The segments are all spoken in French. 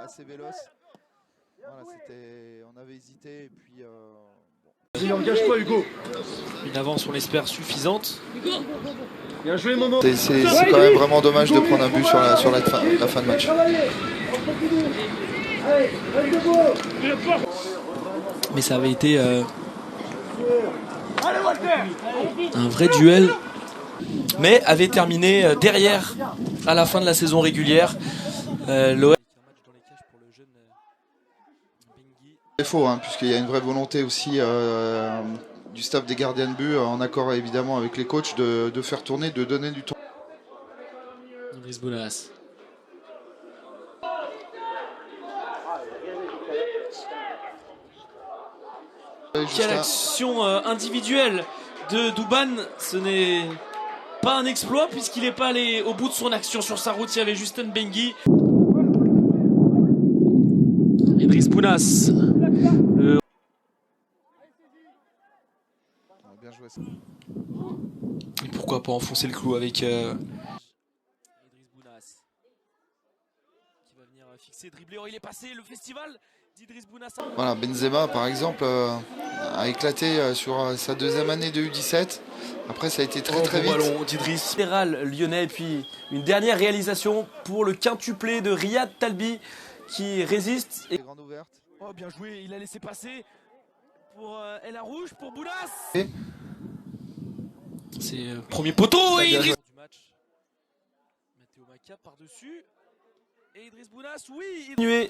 assez véloce. Voilà, on avait hésité et puis Il engage-toi Hugo. Une avance, on l'espère, suffisante. Bien joué Momo. c'est quand même vraiment dommage de prendre un but sur la fin de match. Mais ça avait été un vrai duel. Mais avait terminé derrière à la fin de la saison régulière. L'OM. C'est faux, hein, puisqu'il y a une vraie volonté aussi du staff des gardiens de but, en accord évidemment avec les coachs, de faire tourner, de donner du temps. Idriss Bounas. Quelle action individuelle de Douban. Ce n'est pas un exploit puisqu'il n'est pas allé au bout de son action. Sur sa route, il y avait Justin Bengi. Idriss Bounas. Bien joué ça. Et pourquoi pas enfoncer le clou avec Idriss Bounas qui va venir fixer, dribbler. Oh, il est passé le festival d'Idriss Bounas. Voilà, Benzema par exemple a éclaté sur sa deuxième année de U17. Après ça a été très vite. Ballon d'Idriss. Fédéral lyonnais, puis une dernière réalisation pour le quintuplé de Riyad Talbi qui résiste. Et... Grande ouverte. Oh, bien joué, il a laissé passer pour El Arouche, pour Bounas. C'est premier poteau et Idriss du match. Matteo Maca par-dessus. Et Idriss Bounas, oui. Continué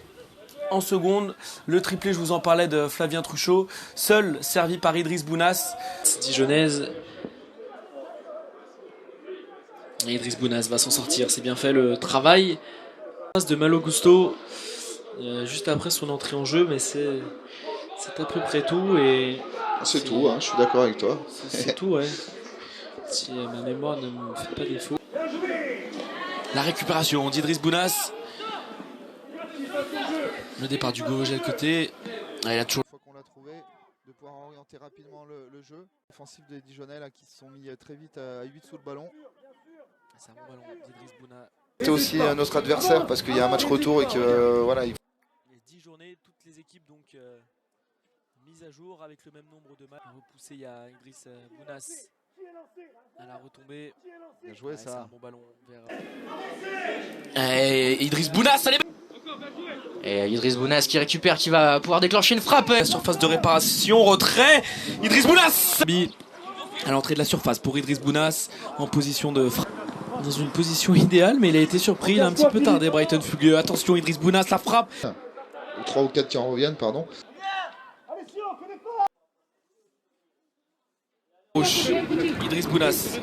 en seconde. Le triplé, je vous en parlais, de Flavien Truchot. Seul servi par Idriss Bounas. Dijonnaise. Et Idriss Bounas va s'en sortir. C'est bien fait le travail. De Malo Gusto. Juste après son entrée en jeu, mais c'est à peu près tout. C'est tout, hein, je suis d'accord avec toi. C'est tout, ouais. Si ma mémoire ne me fait pas défaut. La récupération d'Idriss Bounas. Le départ du gauche à côté. Ah, il a toujours... Une fois qu'on l'a trouvé, de pouvoir orienter rapidement le jeu. Offensif des Dijonnais là, qui se sont mis très vite à 8 sous le ballon. C'est un bon ballon d'Idriss Bounas. C'est aussi notre adversaire parce qu'il y a un match retour et que voilà. Il y a 10 journées, toutes les équipes donc mises à jour avec le même nombre de matchs. Repoussé, il y a Idriss Bounas à la retombée. Bien joué ça. C'est un bon ballon vers... Et Idriss Bounas, allez. Et Idriss Bounas qui récupère, qui va pouvoir déclencher une frappe. Surface de réparation, retrait. Idriss Bounas à l'entrée de la surface pour Idriss Bounas en position de frappe. Dans une position idéale, mais il a été surpris. Il a un petit peu tardé, Brighton Fugueux. Attention, Idriss Bounas, la frappe. 3 ou 4 qui en reviennent, pardon. Idriss Bounas,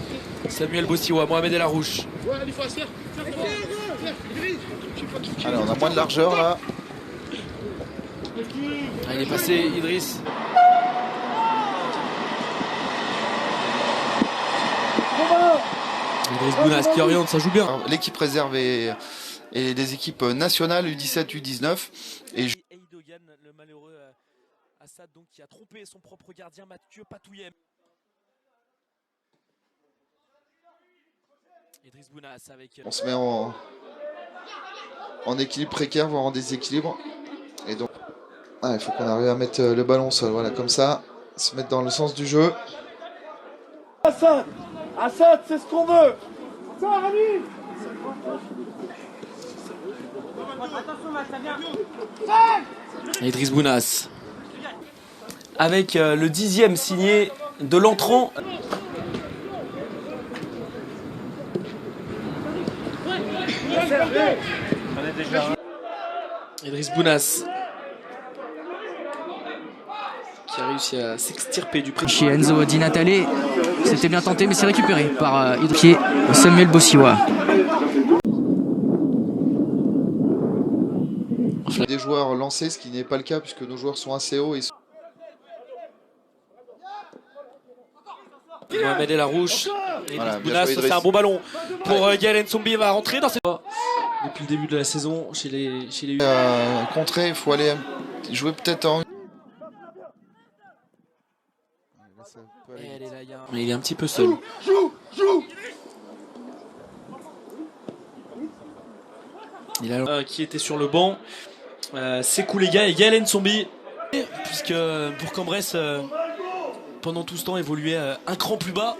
Samuel Bossiwa, Mohamed El Arouche. Allez, on a moins de largeur là. Ah, il est passé, Idriss. Idriss Bounas qui oriente, ça joue bien. L'équipe réserve et les équipes nationales U17, U19. Et Eidogan, le malheureux Assad, donc, qui a trompé son propre gardien Mathieu Patouillet. Idriss Bounas avec... on se met en équilibre précaire, voire en déséquilibre. Et donc, il faut qu'on arrive à mettre le ballon au sol, voilà, comme ça, se mettre dans le sens du jeu. Assad, c'est ce qu'on veut. Idriss Bounas avec le 10e signé de l'entrant. Idriss Bounas qui a réussi à s'extirper du prix. Chez Enzo Di Natale, c'était bien tenté, mais c'est récupéré par Idriss Samuel Bossiwa. Des joueurs lancés, ce qui n'est pas le cas puisque nos joueurs sont assez hauts. Mohamed El Arouche. Voilà, Bounas, c'est un bon ballon pour Gaël Nsombi. Il va rentrer dans cette... Depuis le début de la saison chez les contré, il faut aller jouer peut-être en... Mais il est un petit peu seul. Il a qui était sur le banc. Sekou Lega et Gaël Nsombi, puisque Bourg-en-Bresse pendant tout ce temps évoluait un cran plus bas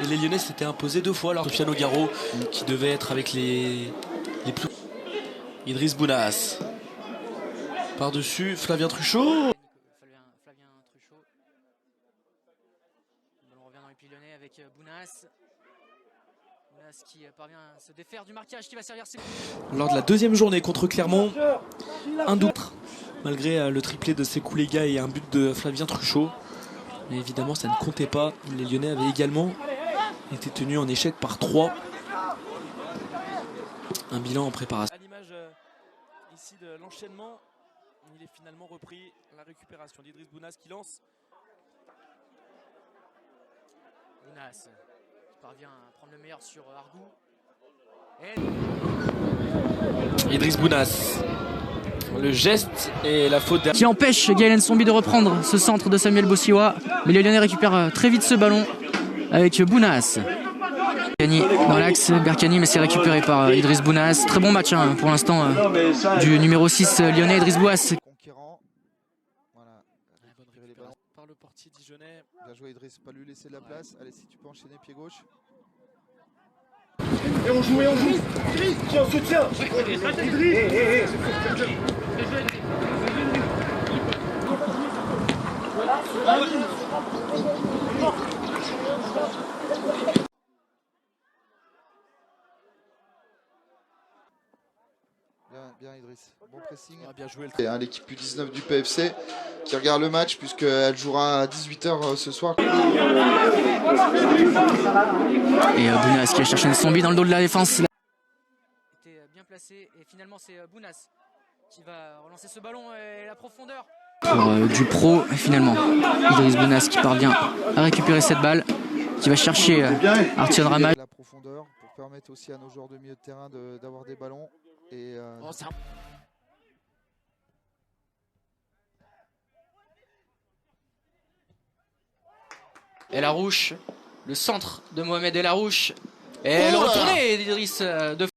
et les Lyonnais s'étaient imposés 2 fois. Alors Sofiane Ogaro qui devait être avec les plus. Idriss Bounas par-dessus Flavien Truchot. Flavien Truchot. On revient dans les pieds lyonnais avec Bounas. Bounas qui parvient à se défaire du marquage qui va servir ses... Lors de la deuxième journée contre Clermont, un double malgré le triplé de Sekou Lega et un but de Flavien Truchot. Mais évidemment ça ne comptait pas. Les Lyonnais avaient également été tenus en échec par 3. Un bilan en préparation. À l'image ici de l'enchaînement, il est finalement repris. La récupération d'Idriss Bounas qui lance. Bounas qui parvient à prendre le meilleur sur Argou. Et... Idriss Bounas. Le geste et la faute qui empêche Gaël Nsombi de reprendre ce centre de Samuel Bossiwa. Mais les Lyonnais récupèrent très vite ce ballon avec Bounas. Berkani dans l'axe, Berkani, mais c'est récupéré par Idriss Bounas. Très bon match pour l'instant du numéro 6 lyonnais Idriss Bounas. Conquérant. Voilà. Récupérer les ballons. Par le portier dijonnais. Bien joué Idriss, pas lui laisser de la place. Allez, si tu peux enchaîner pied gauche. Et on joue, Tiens, soutien. Bien Idriss, bon pressing. Bien joué le Et l'équipe U19 du PFC qui regarde le match puisqu'elle jouera à 18h ce soir. Et Bounas qui a cherché Nsombi dans le dos de la défense. Il était bien placé et finalement c'est Bounas qui va relancer ce ballon et la profondeur. Pour du pro et finalement Idriss Bounas qui parvient à récupérer cette balle, qui va chercher Artion Ramad. La profondeur pour permettre aussi à nos joueurs de milieu de terrain d'avoir des ballons. Et El Arouche, le centre de Mohamed El Arouche. Et le retourné d'Idriss de